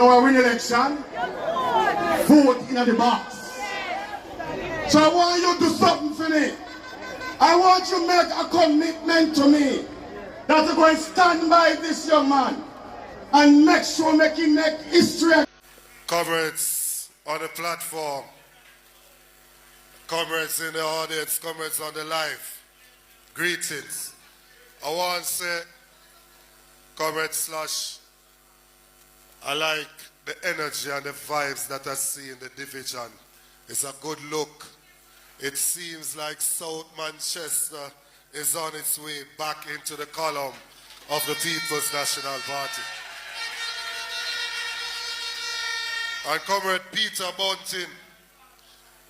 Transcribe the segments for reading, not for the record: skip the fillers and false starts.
know I win election? Vote in the box. So I want you to do something for me. I want you to make a commitment to me that you're going to stand by this young man and make sure him make history. Comrades on the platform, comrades in the audience, comrades on the live, greetings. I want to say, Comrade Slash, I like the energy and the vibes that I see in the division. It's a good look. It seems like South Manchester is on its way back into the column of the People's National Party. And Comrade Peter Bunting,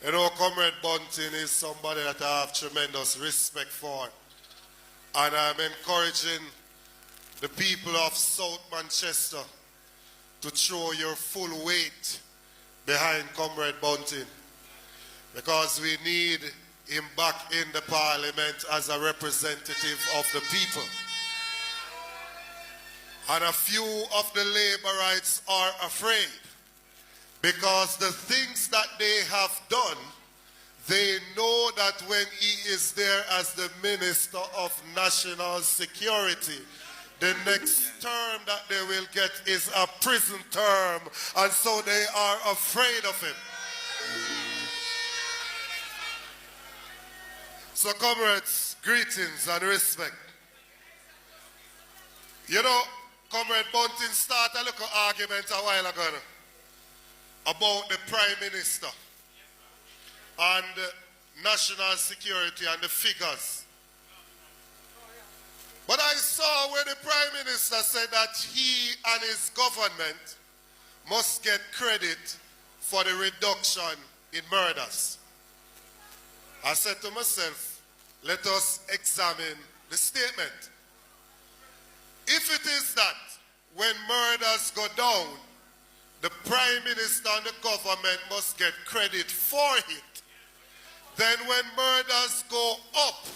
you know, Comrade Bunting is somebody that I have tremendous respect for. And I'm encouraging the people of South Manchester to throw your full weight behind Comrade Bunting, because we need him back in the parliament as a representative of the people. And a few of the Labourites are afraid, because the things that they have done, they know that when he is there as the Minister of National Security, the next term that they will get is a prison term, and so they are afraid of him. So comrades, greetings and respect. You know, Comrade Bunting started a little argument a while ago about the Prime Minister and national security and the figures. But I saw where the Prime Minister said that he and his government must get credit for the reduction in murders. I said to myself, let us examine the statement. If it is that when murders go down, the Prime Minister and the government must get credit for it, then when murders go up,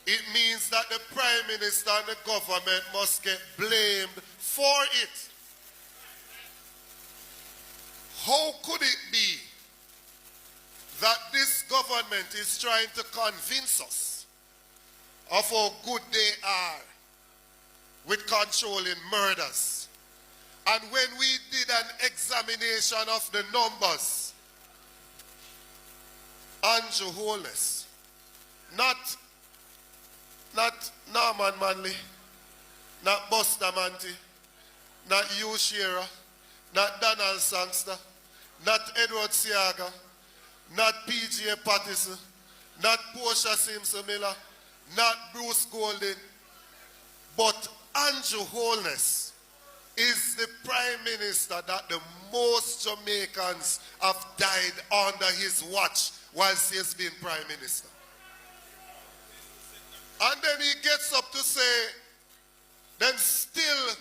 it means that the Prime Minister and the government must get blamed for it. How could it be that this government is trying to convince us of how good they are with controlling murders? And when we did an examination of the numbers, Andrew Holness, not Norman Manley, not Buster Manty, not Hugh Shearer, not Donald Sangster, not Edward Siaga, not P.J. Pattison, not Portia Simpson Miller, not Bruce Golding, but Andrew Holness is the Prime Minister that the most Jamaicans have died under his watch whilst he has been Prime Minister. And then he gets up to say, then still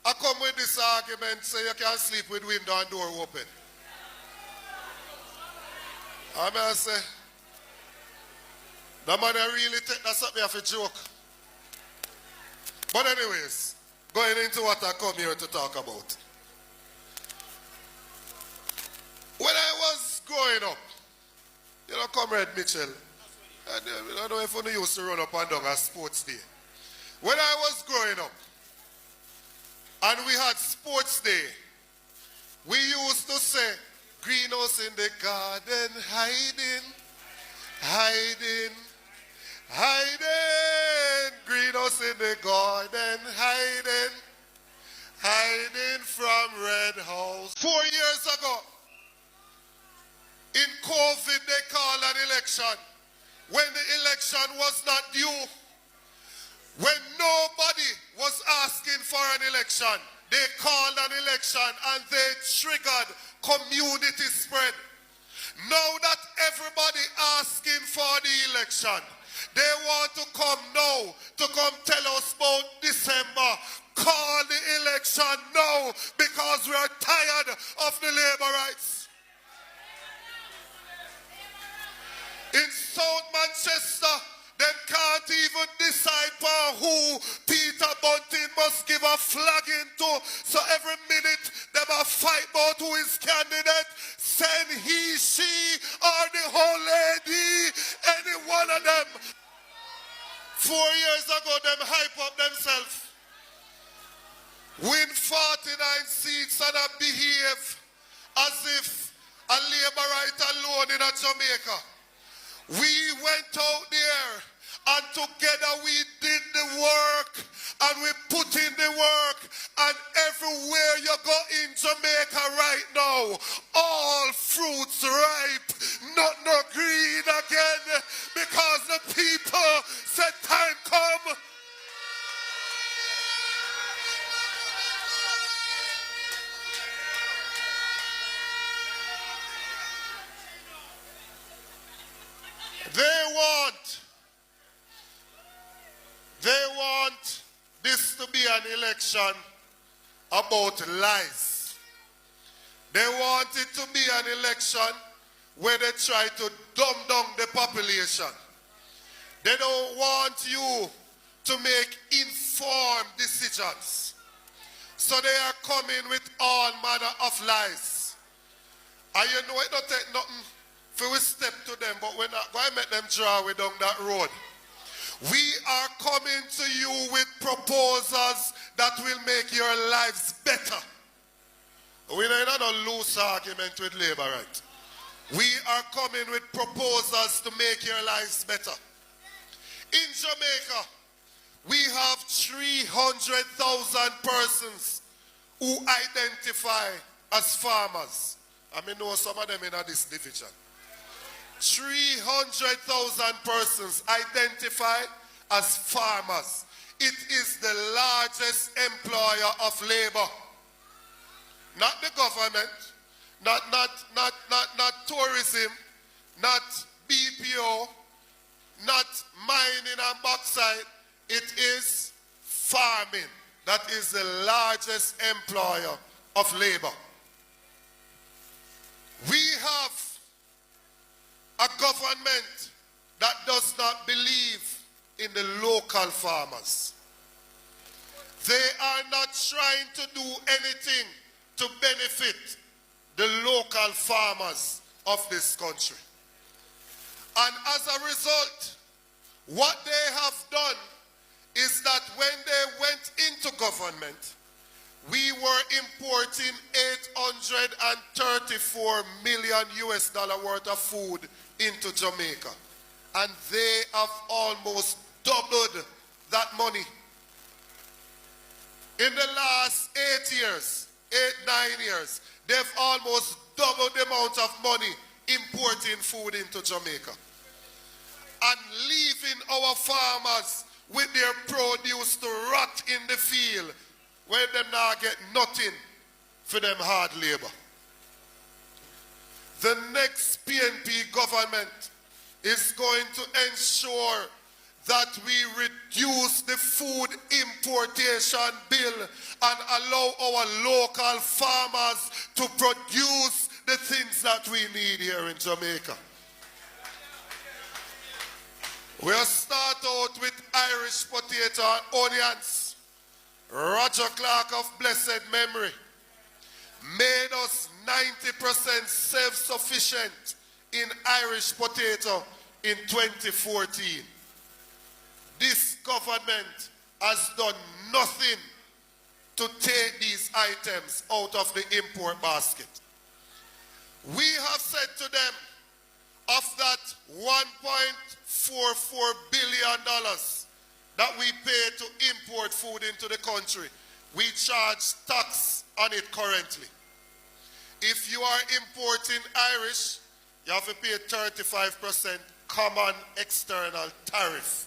I come with this argument, say you can't sleep with window and door open. I mean, I say, the man I really take that something of a joke. But anyways, going into what I come here to talk about. When I was growing up, you know, Comrade Mitchell, I don't know if you used to run up and down a sports day. When I was growing up, and we had sports day, we used to say, greenhouse in the garden, hiding, hiding, hiding. Greenhouse in the garden, hiding, hiding from Red House. 4 years ago, in COVID, they called an election. When the election was not due, when nobody was asking for an election, they called an election and they triggered community spread. Now that everybody asking for the election, they want to come now to come tell us about December. Call the election now because we are tired of the Labourites. In South Manchester, they can't even decide for who Peter Bunting must give a flagging to. So every minute, they are fight about who is candidate, send he, she, or the whole lady, any one of them. 4 years ago, them hype up themselves. Win 49 seats and behave as if a labor right alone in Jamaica. We went out there and together we did the work and we put in the work, and everywhere you go in Jamaica right now, all fruits ripe, not no green again, because the people said time come. They want this to be an election about lies. They want it to be an election where they try to dumb down the population. They don't want you to make informed decisions. So they are coming with all manner of lies. And you know it don't take nothing for we step to them, but we're not going to make them draw we down that road. We are coming to you with proposals that will make your lives better. We don't have a loose argument with labor, right? We are coming with proposals to make your lives better. In Jamaica, we have 300,000 persons who identify as farmers. I mean, know some of them in this division. 300,000 persons identify as farmers. It is the largest employer of labor. Not the government, not tourism, not BPO, not mining and bauxite. It is farming. That is the largest employer of labor. We have a government that does not believe in the local farmers. They are not trying to do anything to benefit the local farmers of this country. And as a result, what they have done is that when they went into government, we were importing $834 million worth of food into Jamaica. And they have almost doubled that money. In the last 9 years, they've almost doubled the amount of money importing food into Jamaica. And leaving our farmers with their produce to rot in the field, where them now get nothing for them hard labor. The next PNP government is going to ensure that we reduce the food importation bill and allow our local farmers to produce the things that we need here in Jamaica. We'll start out with Irish potato and onions. Roger Clark of blessed memory made us 90% self-sufficient in Irish potato in 2014. This government has done nothing to take these items out of the import basket. We have said to them, of that $1.44 billion that we pay to import food into the country, we charge tax on it currently. If you are importing Irish, you have to pay 35% common external tariff.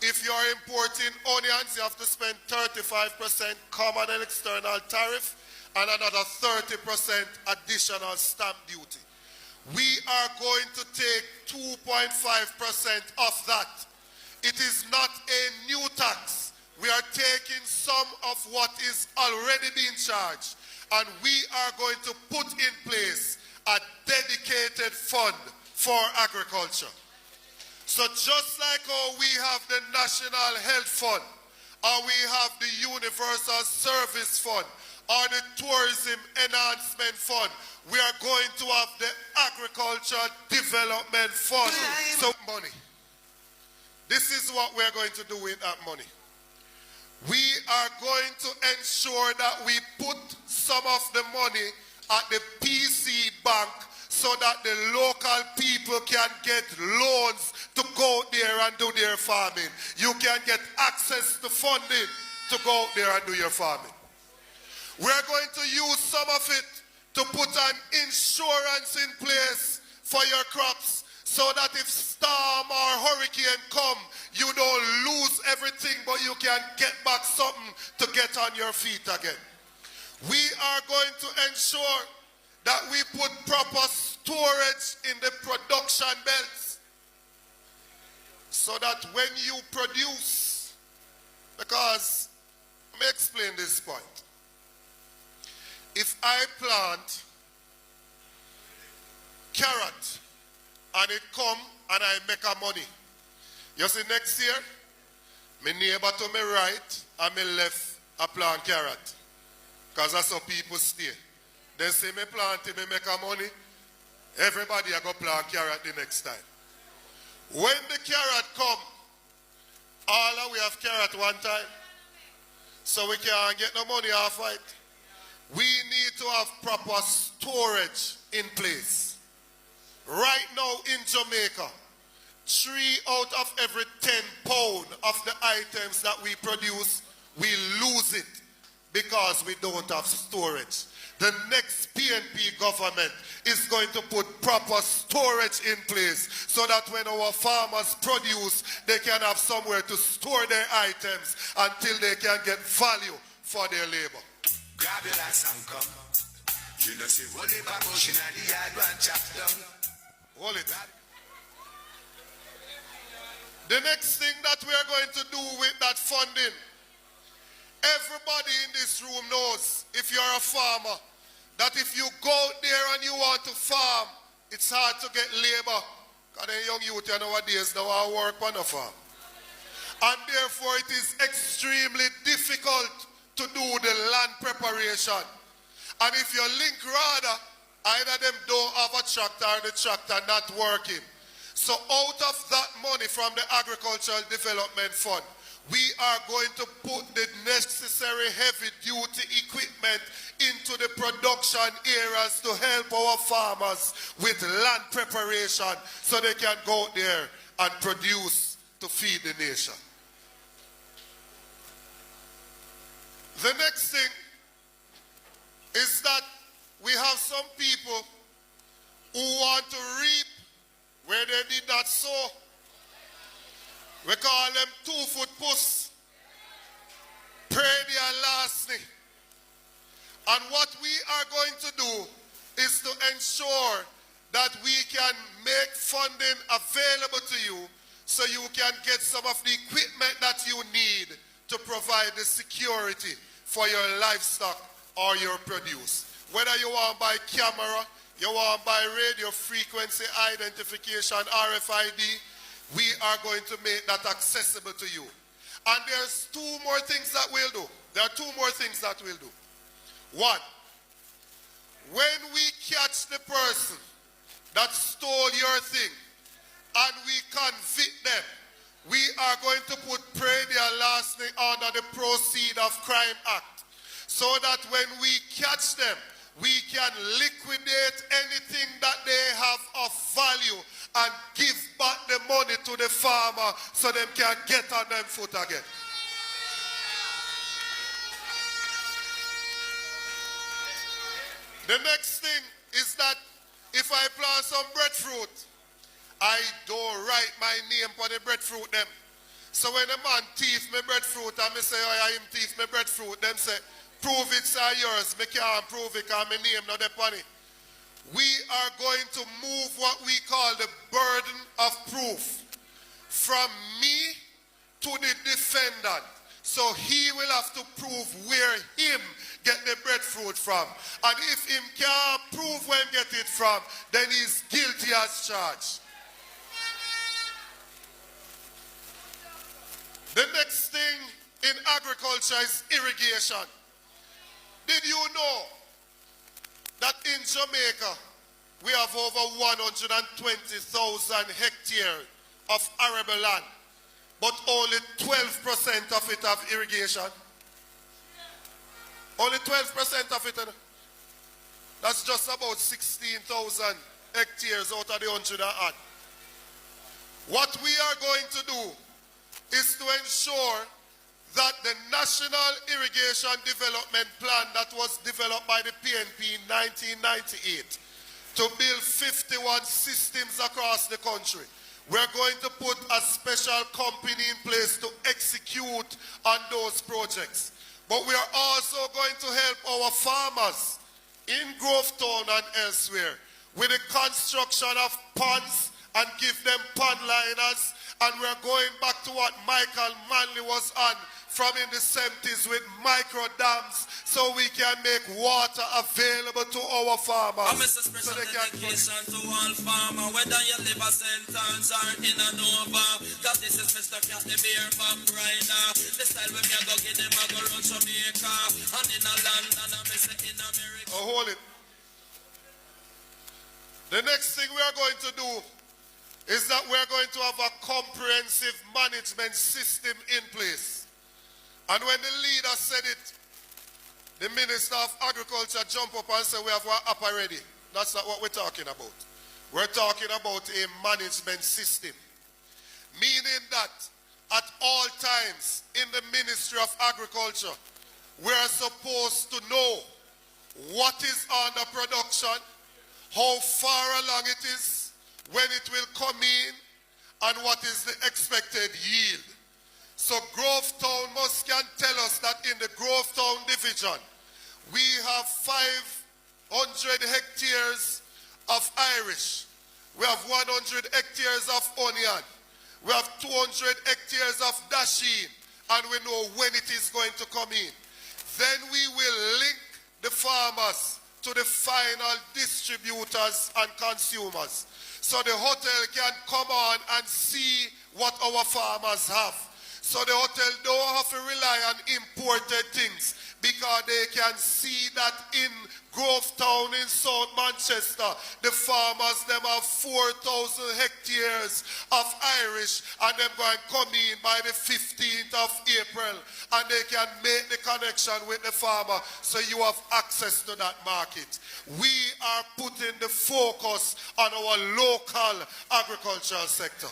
If you are importing onions, you have to spend 35% common and external tariff and another 30% additional stamp duty. We are going to take 2.5% of that. It is not a new tax. We are taking some of what is already being charged, and we are going to put in place a dedicated fund for agriculture. So just like how we have the National Health Fund, or we have the Universal Service Fund, or the Tourism Enhancement Fund. We are going to have the Agriculture Development Fund. So money. This is what we are going to do with that money. We are going to ensure that we put some of the money at the PC Bank so that the local people can get loans to go there and do their farming. You can get access to funding to go there and do your farming. We're going to use some of it to put an insurance in place for your crops so that if storm or hurricane come, you don't lose everything, but you can get back something to get on your feet again. We are going to ensure that we put proper storage in the production belts so that when you produce, because let me explain this point. If I plant carrot and it come and I make a money, you see next year, my neighbor to my right and my left I plant carrot. Because that's how people stay. They say me plant it, me make a money. Everybody I go plant carrot the next time. When the carrot come, all of we have carrot one time. So we can't get no money off it. We need to have proper storage in place. Right now in Jamaica, 3 out of every 10 pounds of the items that we produce, we lose it because we don't have storage. The next PNP government is going to put proper storage in place so that when our farmers produce, they can have somewhere to store their items until they can get value for their labor. Grab your ass and come. You know, see, what if I'm pushing at the yard one chap down? Hold it. The next thing that we are going to do with that funding, everybody in this room knows, if you're a farmer, that if you go there and you want to farm, it's hard to get labor. Because the young youth nowadays don't want to work on a farm. And therefore it is extremely difficult to do the land preparation. And if you link rather, either them don't have a tractor or the tractor not working. So out of that money from the Agricultural Development Fund, we are going to put the necessary heavy-duty equipment into the production areas to help our farmers with land preparation so they can go there and produce to feed the nation. The next thing is that we have some people who want to reap where they did not sow. We call them 2-foot puss. Pray their last name. And what we are going to do is to ensure that we can make funding available to you so you can get some of the equipment that you need to provide the security for your livestock or your produce. Whether you want to buy camera, you want to buy radio frequency identification, RFID, we are going to make that accessible to you. And there's 2 more things that we'll do. There are 2 more things that we'll do. 1, when we catch the person that stole your thing and we convict them, we are going to put pray their last name under the Proceed of Crime Act so that when we catch them, we can liquidate anything that they have of value and give back the money to the farmer so they can get on them foot again. The next thing is that if I plant some breadfruit, I don't write my name on the breadfruit them. So when a man thief me breadfruit and me say, oh, I him thief me breadfruit, them say, prove it's yours. Me can't prove it because my name not upon it. We are going to move what we call the burden of proof from me to the defendant. So he will have to prove where him get the breadfruit from. And if him can't prove where he get it from, then he's guilty as charged. The next thing in agriculture is irrigation. Did you know that in Jamaica we have over 120,000 hectares of arable land, but only 12% of it have irrigation? Only 12% of it. That's just about 16,000 hectares out of the 100 and odd. What we are going to do is to ensure that the National Irrigation Development Plan that was developed by the PNP in 1998 to build 51 systems across the country, we're going to put a special company in place to execute on those projects. But we are also going to help our farmers in Grovetown and elsewhere with the construction of ponds and give them pond liners. And we're going back to what Michael Manley was on from in the 70s with micro dams, so we can make water available to our farmers. So they can to all farmers, whether you live a St. Anne's or in a Nova, cause this is Mr. Cat the Beer Back Rider. The style when me go get them a go run Jamaica, and in a London and me say in America. Oh, hold it. The next thing we are going to do is that we're going to have a comprehensive management system in place. And when the leader said it, the Minister of Agriculture jumped up and said, we have our app already. That's not what we're talking about. We're talking about a management system. Meaning that at all times in the Ministry of Agriculture, we're supposed to know what is under production, how far along it is, when it will come in, and what is the expected yield. So Grovetown can tell us that in the Grovetown division, we have 500 hectares of Irish. We have 100 hectares of onion. We have 200 hectares of dasheen, and we know when it is going to come in. Then we will link the farmers to the final distributors and consumers. So the hotel can come on and see what our farmers have. So the hotel don't have to rely on imported things, because they can see that in Grovetown in South Manchester, the farmers, them have 4,000 hectares of Irish, and them going to come in by the 15th of April, and they can make the connection with the farmer, so you have access to that market. We are putting the focus on our local agricultural sector.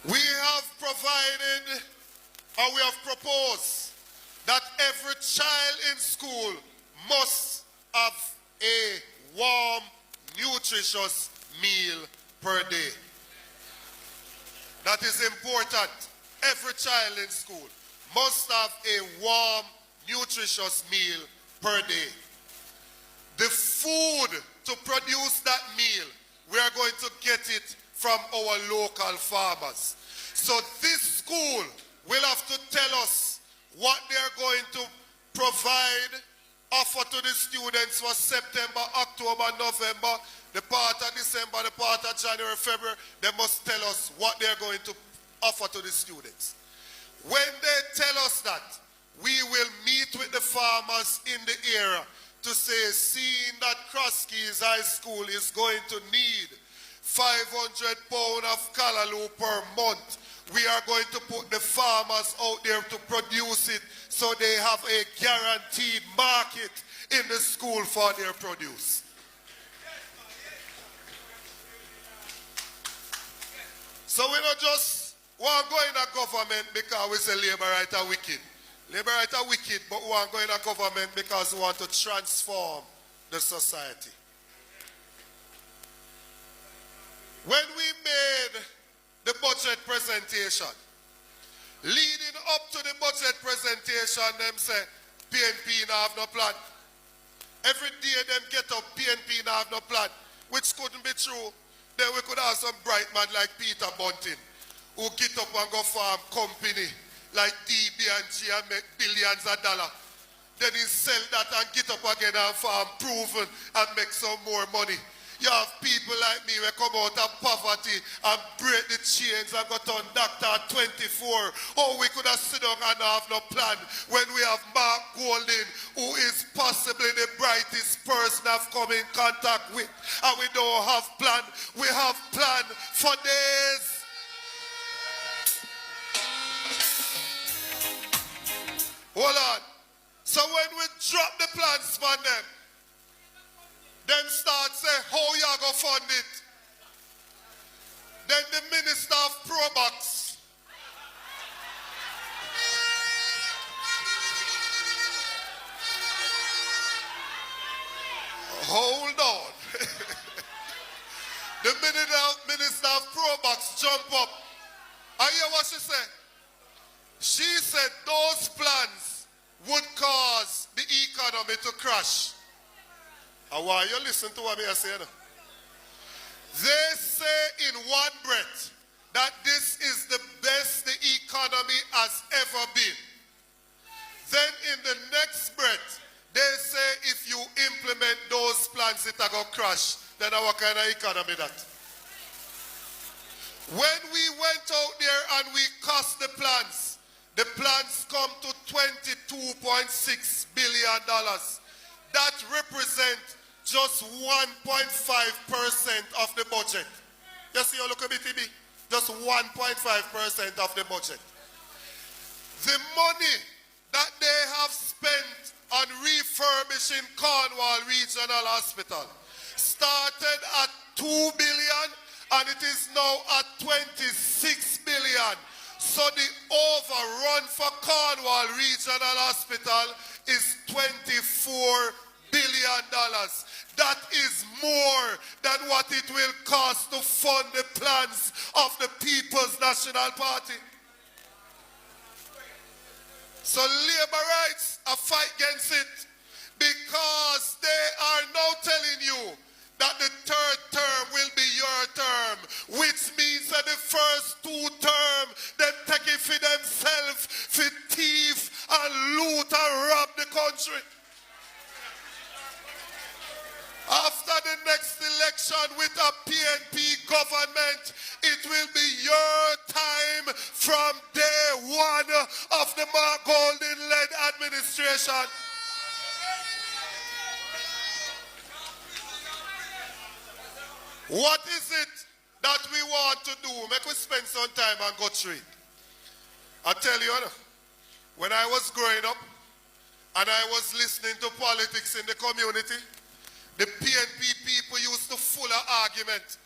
We have provided, or we have proposed, that every child in school must have a warm, nutritious meal per day. That is important. Every child in school must have a warm, nutritious meal per day. The food to produce that meal, we are going to get it from our local farmers. So this school will have to tell us what they are going to provide, offer to the students for September, October, November, the part of December, the part of January, February. They must tell us what they are going to offer to the students. When they tell us that, we will meet with the farmers in the area to say, seeing that Crosskeys High School is going to need 500 pounds of callaloo per month, we are going to put the farmers out there to produce it, so they have a guaranteed market in the school for their produce. So we don't just want to go in a government because we say labor right are wicked. Labor right are wicked, but we want to go in a government because we want to transform the society. When we made the budget presentation, leading up to the budget presentation, them say, PNP now have no plan. Every day them get up, PNP now have no plan, which couldn't be true. Then we could have some bright man like Peter Bunting, who get up and go farm company like DB&G and make billions of dollars. Then he sell that and get up again and farm proven and make some more money. You have people like me who come out of poverty and break the chains and got on doctor at 24. Oh, we could have sit down and have no plan when we have Mark Golding, who is possibly the brightest person I've come in contact with. And we don't have plan. We have plan for days. Hold on. So when we drop the plans for them start say, how you go fund it? Then the Minister of Probox. Hold on. The Minister of Probox jump up. I hear what she said. She said those plans would cause the economy to crash. And why you listen to what me say now? They say in one breath that this is the best the economy has ever been. Then in the next breath, they say if you implement those plans, it will go crash. Then what kind of economy that? When we went out there and we cost the plans come to $22.6 billion. That represents just 1.5% of the budget. You see, you look at BTB, just 1.5% of the budget. The money that they have spent on refurbishing Cornwall Regional Hospital started at $2 billion and it is now at $26 billion. So the overrun for Cornwall Regional Hospital is $24 billion. That is more than what it will cost to fund the plans of the People's National Party. So labor rights are fight against it because they are now telling you that the third term will be your term, which means that the first two terms, they take it for themselves, for thief and loot and rob the country. After the next election with a PNP government, it will be your time from day one of the Mark Golding-led administration. What is it that we want to do? Make we spend some time and go through it. I tell you, when I was growing up and I was listening to politics in the community, the PNP people used to full of argument.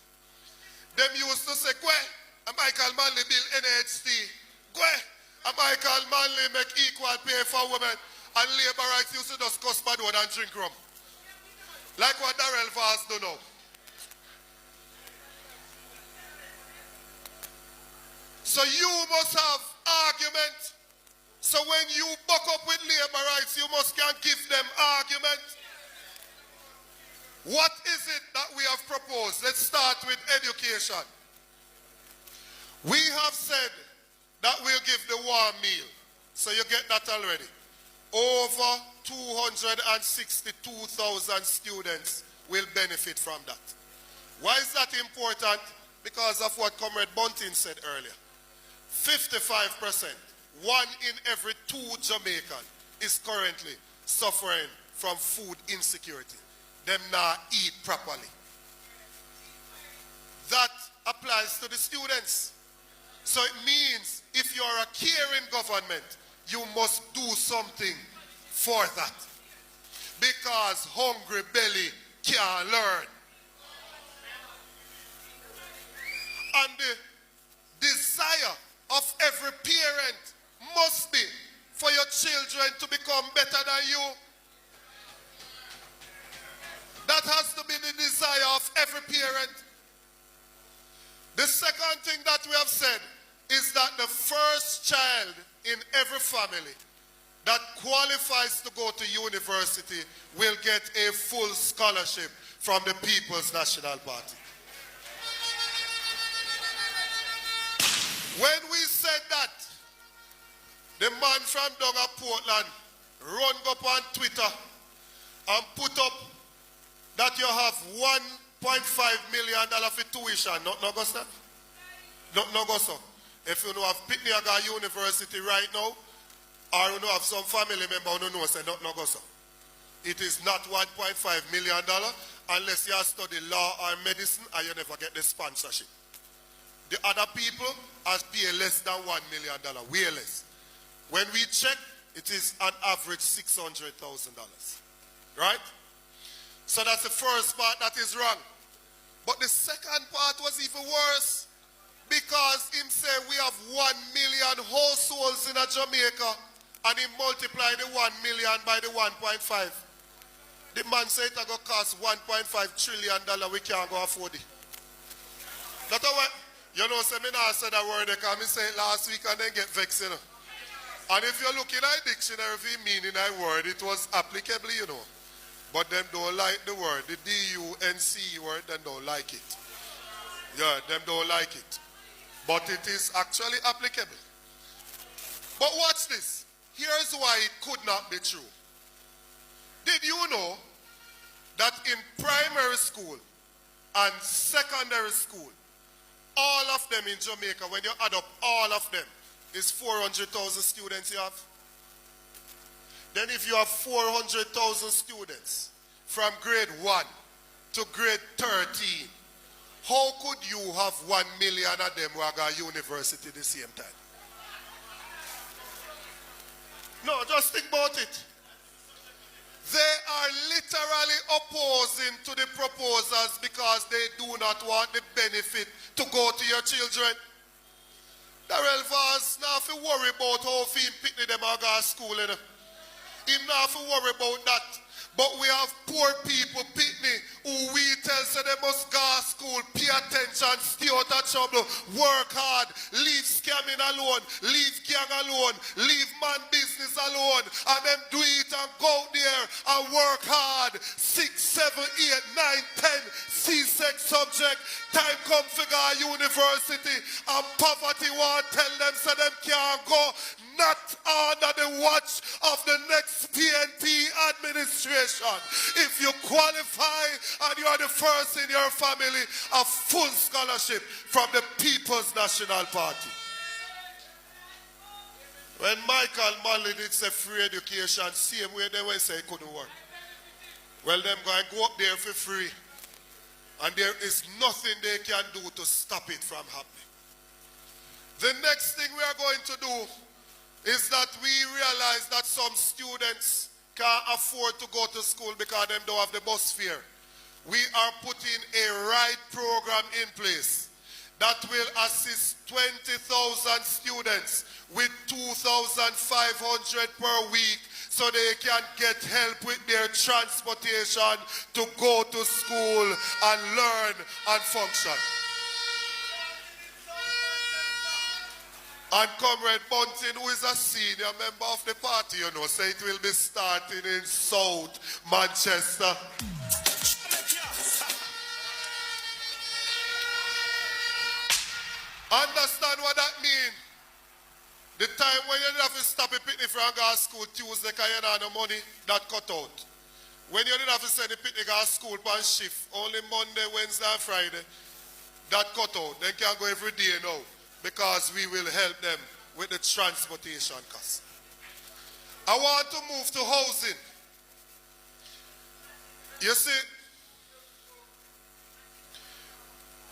Them used to say, "Gwe, a Michael Manley build NHT. Gwe, a Michael Manley make equal pay for women." And labor rights used to just cuss bad word and drink rum. Like what Darrell Vaz do now. So you must have argument. So when you buck up with labor rights, you must can give them argument. What is it that we have proposed? Let's start with education. We have said that we'll give the warm meal. So you get that already. Over 262,000 students will benefit from that. Why is that important? Because of what Comrade Bunting said earlier. 55%, 1 in every 2 Jamaicans is currently suffering from food insecurity. Them not eat properly. That applies to the students. So it means if you're a caring government, you must do something for that. Because hungry belly can't learn. And the desire of every parent must be for your children to become better than you. That has to be the desire of every parent. The second thing that we have said is that the first child in every family that qualifies to go to university will get a full scholarship from the People's National Party. When we said that, the man from down at Portland run up on Twitter and put up that you have $1.5 million for tuition. No go, sir? No go, sir. If you know have Pitney University right now, or you know have some family member who don't know, say no go, sir. It is not $1.5 million unless you study law or medicine and you never get the sponsorship. The other people has pay less than $1 million, way less. When we check, it is on average $600,000. Right? So that's the first part that is wrong. But the second part was even worse. Because him say we have 1 million households in Jamaica and he multiplied the 1 million by the 1.5. The man said it going to cost $1.5 trillion. We can't go afford it. That's why, you know, say me not say that word because I say it last week and then get vexed, you know. And if you're looking at a dictionary, if you mean in that word, it was applicable, you know. But them don't like the word. The D-U-N-C word, them don't like it. Yeah, them don't like it. But it is actually applicable. But watch this. Here's why it could not be true. Did you know that in primary school and secondary school, all of them in Jamaica, when you add up all of them, is 400,000 students you have? Then if you have 400,000 students from grade 1 to grade 13, how could you have 1 million of them who are going to university at the same time? No, just think about it. They are literally opposing to the proposals because they do not want the benefit to go to your children. Darrell Vaz not have to worry about how he pick them out of school. You know? He not have to worry about that. But we have poor people, Pitney, who we tell say they must go to school, pay attention, stay out of trouble, work hard, leave scamming alone, leave gang alone, leave man business alone, and them do it and go out there and work hard. 6, 7, 8, 9, 10 C-sex subject, time come figure university, and poverty want tell them so them can't go, not under the watch of the next PNP administration. If you qualify and you are the first in your family, a full scholarship from the People's National Party. When Michael Manley did say free education, same way they will say it couldn't work. Well, them going to go up there for free. And there is nothing they can do to stop it from happening. The next thing we are going to do is that we realize that some students can't afford to go to school because they don't have the bus fare. We are putting a ride program in place that will assist 20,000 students with 2,500 per week so they can get help with their transportation to go to school and learn and function. And Comrade Bunting, who is a senior member of the party, you know, say it will be starting in South Manchester. Understand what that means? The time when you have to stop a picnic from going to school Tuesday because you don't have no money, that cut out. When you didn't have to send the picnic to school on shift, only Monday, Wednesday, and Friday, that cut out. They can go every day now because we will help them with the transportation costs. I want to move to housing. You see,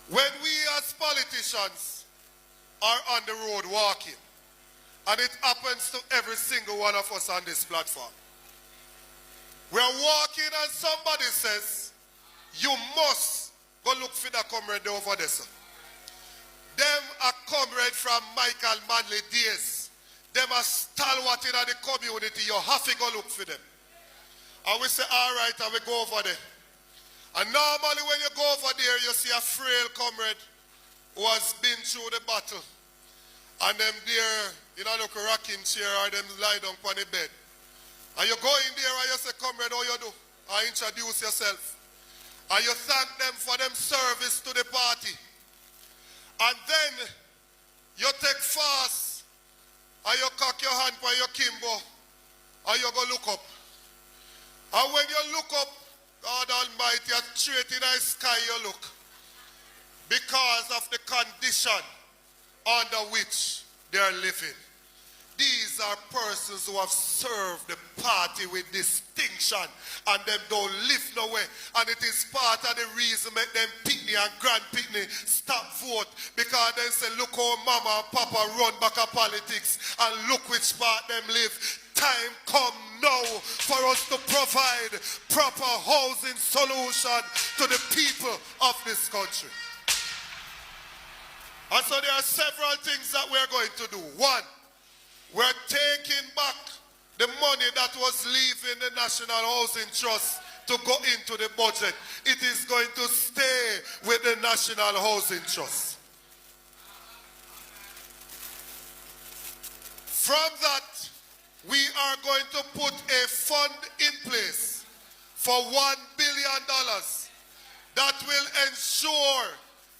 when we as politicians are on the road walking, and it happens to every single one of us on this platform, we are walking and somebody says, you must go look for the comrade over there, sir. Them a comrade from Michael Manley days. Them a stalwart in the community. You have to go look for them. And we say, all right, and we go over there. And normally when you go over there, you see a frail comrade who has been through the battle. And them there, you know, look a rocking chair or them lie down on the bed. And you go in there and you say, comrade, how you do? And introduce yourself. And you thank them for them service to the party. And then you take fast and you cock your hand by your kimbo and you go look up. And when you look up, God Almighty, a straight in the sky you look. Because of the condition under which they are living. These are persons who have served the party with distinction and them don't live nowhere. And it is part of the reason make them picnic and grand picnic stop vote. Because they say, look how mama and papa run back of politics and look which part them live. Time come now for us to provide proper housing solution to the people of this country. And so there are several things that we're going to do. One, we're taking back the money that was leaving the National Housing Trust to go into the budget. It is going to stay with the National Housing Trust. From that, we are going to put a fund in place for $1 billion that will ensure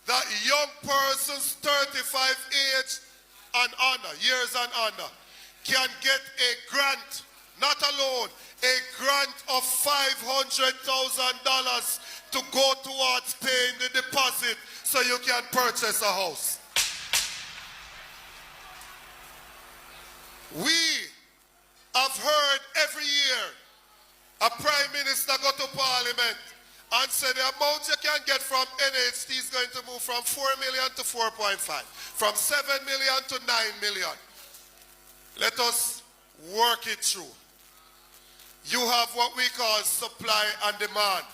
that young persons 35 years and under can get a grant, not a loan, a grant of $500,000 to go towards paying the deposit so you can purchase a house. We have heard every year a prime minister go to parliament and say the amount you can get from NHT is going to move from 4 million to 4.5, from 7 million to 9 million. Let us work it through. You have what we call supply and demand.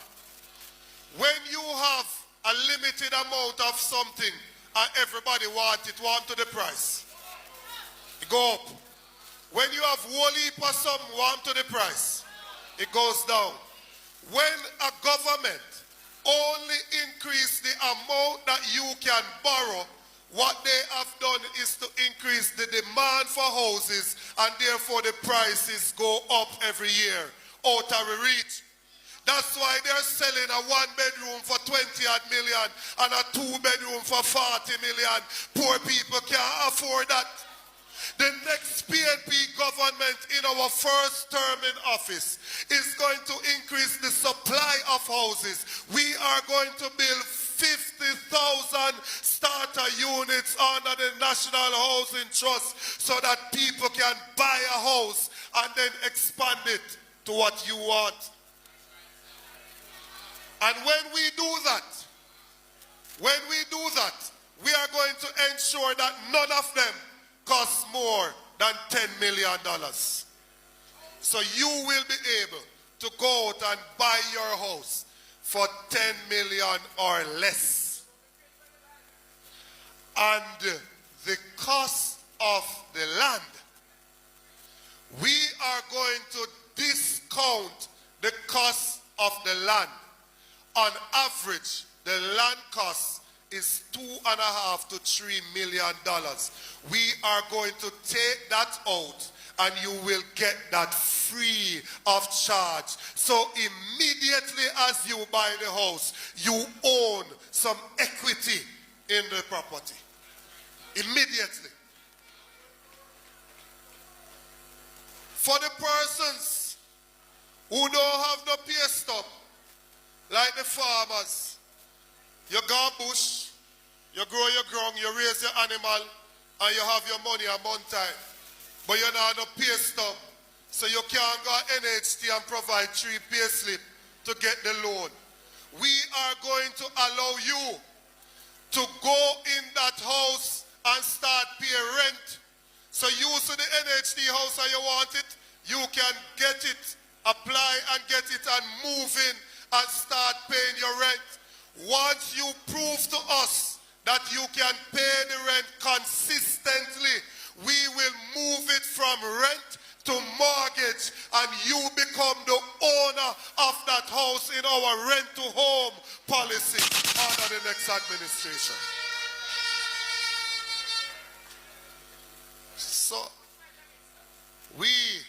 When you have a limited amount of something and everybody wants it, want to the price, it go up. When you have whole heap of something, want to the price, it goes down. When a government only increase the amount that you can borrow, what they have done is to increase the demand for houses, and therefore the prices go up every year, out of reach. That's why they're selling a 1-bedroom for 20-odd million and a 2-bedroom for 40 million. Poor people can't afford that. The next PNP government in our first term in office is going to increase the supply of houses. We are going to build 50,000 starter units under the National Housing Trust so that people can buy a house and then expand it to what you want. And when we do that, we are going to ensure that none of them costs more than $10 million. So you will be able to go out and buy your house for 10 million or less. And the cost of the land, we are going to discount the cost of the land. On average, the land cost is $2.5 to $3 million. We are going to take that out and you will get that free of charge. So immediately as you buy the house, you own some equity in the property. Immediately. For the persons who don't have no pay stub, like the farmers, you go bush, you grow your ground, you raise your animal, and you have your money a month time. But you don't have no pay stub, so you can't go NHT and provide 3 pay slip to get the loan. We are going to allow you to go in that house and start paying rent. So you see the NHT house and you want it, you can get it, apply and get it and move in and start paying your rent. Once you prove to us that you can pay the rent consistently, we will move it from rent to mortgage and you become the owner of that house in our rent-to-home policy under the next administration. So, we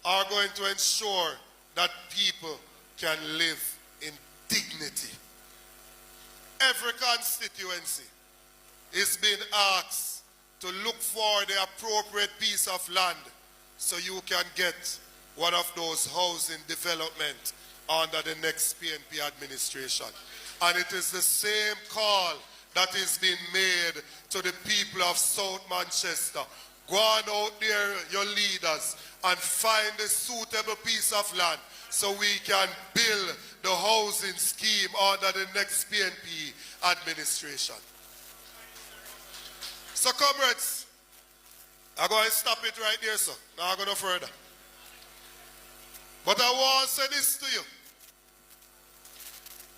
are going to ensure that people can live in dignity. Every constituency is being asked to look for the appropriate piece of land so you can get one of those housing development under the next PNP administration. And it is the same call that is being made to the people of South Manchester. Go on out there, your leaders, and find a suitable piece of land so we can build the housing scheme under the next PNP administration. So comrades, I'm going to stop it right there, sir. Now I'm going no further. But I want to say this to you.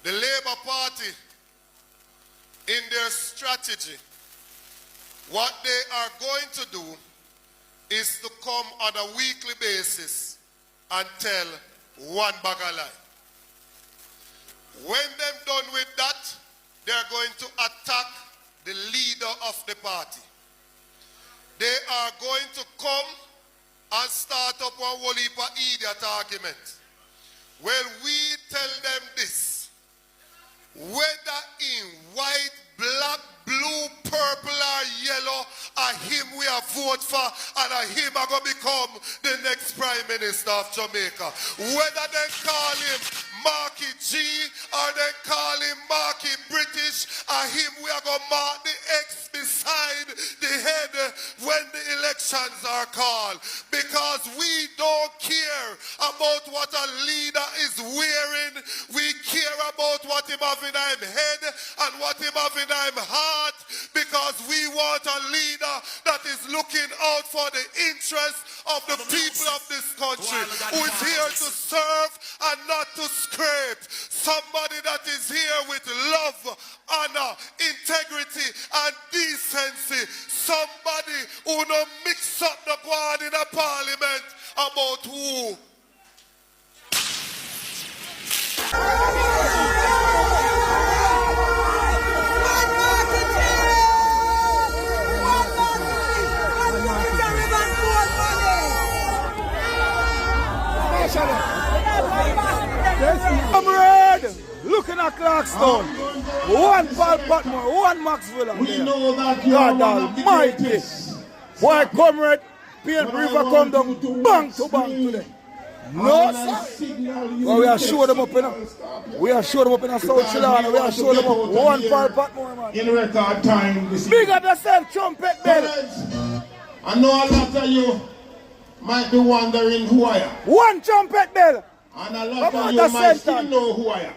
The Labour Party, in their strategy, what they are going to do is to come on a weekly basis and tell one bag of lie. When they're done with that, they're going to attack the leader of the party. They are going to come and start up one whole heap of idiot argument. Well, we tell them this. Whether in white, black, blue, purple or yellow, a him we are vote for and a him are going to become the next Prime Minister of Jamaica. Whether they call him Marky G or they call him Marky British, a him we are going to mark the X beside the head when the elections are called. Because we don't care about what a leader is wearing. We care about what him have in him head and what him have in him heart, because we want a leader that is looking out for the interests of the people of this country, who is here to serve and not to scrape. Somebody that is here with love, honor, integrity and decency. Somebody who don't mix up the guard in a parliament about who. Comrade, looking at Clarkstone, one Paul Patmore, one Maxwell. We know that you God are one of the Almighty. greatest. Why, comrade, PNP River come down bang to bang today. No, sir. Well, we are showing them up in a, we are showing them up in a South Chilana. We are showing them up one Paul Patmore, man. In record time this Big up yourself, trumpet bell. I know a lot of you might be wondering who I am. One trumpet bell. And a lot of you might still know who I am.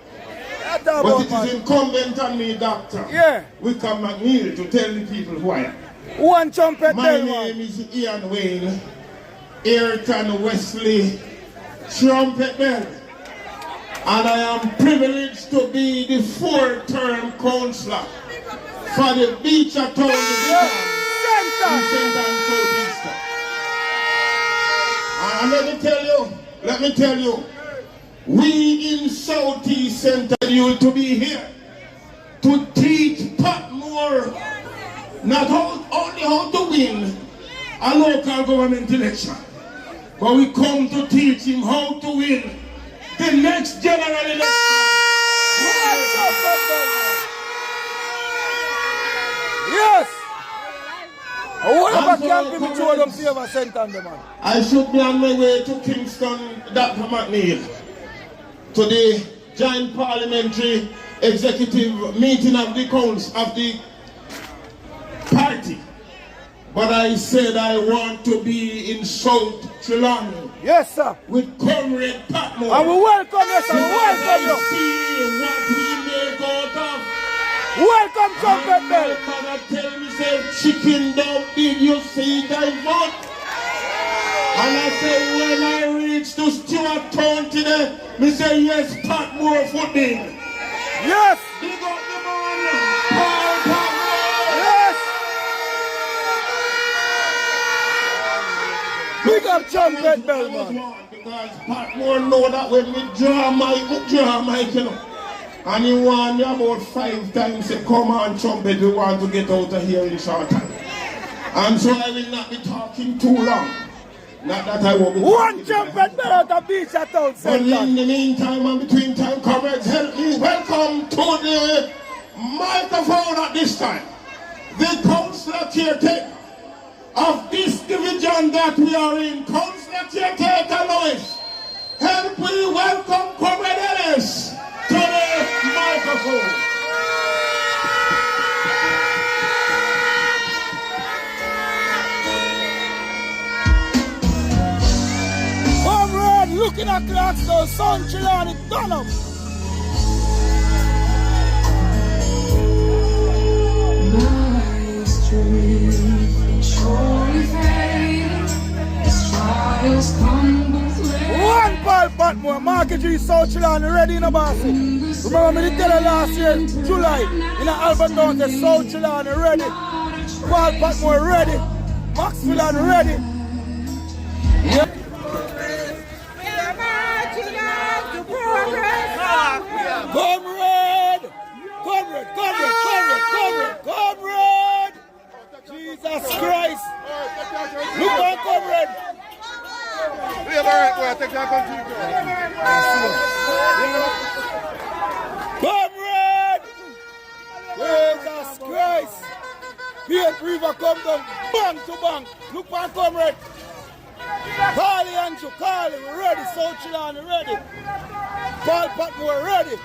But it is incumbent on me, Doctor. Yeah. Wickham McNeil, to tell the people who I am. One trumpet My bell, name man. is Ian Wayne, Ayrton Wesley, Trumpet Bell. And I am privileged to be the four-term councillor for the Beach of Town Division in St. Ann Southeastern. And let me tell you, we in Southeast Centre you to be here to teach Patmore not only how to win a local government election, but we come to teach him how to win the next general election. Yes! What about camping to them favor St. Ann, man? I should be on my way to Kingston, Dr. McNeil, to the joint parliamentary executive meeting of the council of the party. But I said I want to be in South Chilana. Yes, sir. With Comrade Patmore. And we welcome you, sir. We welcome you. See what we make out of. Welcome, Trumpet Bell. Mother tell me, say, chicken down, did you see that vote? And I say, when I reach to Stuart Town today, me say, yes, Patmore footing. Yes. Big up the man, Paul Patmore. Yes. Big up Trumpet Bell, man. Because Patmore know that when we draw mic, you know. And he warned me about 5 times, say, come on, Trumpet, we want to get out of here in short time. And so I will not be talking too long. Not that I won't be one Trumpet Bell out of Beach at Town But Center. in the meantime and between time, comrades, help me welcome to the microphone at this time the councillor caretaker of this division that we are in, Councillor Caretaker Lois. Help me welcome Comrade Ellis to the microphone. Comrade, looking at clocks, so Sun Chilani done up. One ball bat more, Market G South Chilani ready in a bossy. Remember me tell her last year, July, in Albert Town, the South Chilani ready. Ball bat more ready. Maxwell and ready. Yep. Comrade! Comrade! Comrade! Comrade! Comrade! Jesus Christ! Look on Comrade! Comrade! Jesus Christ! Pierre River come down, bang to bang. Look on Comrade! Carly Andrew, Carly, we're ready. South Chilani ready. Paul Patmore ready.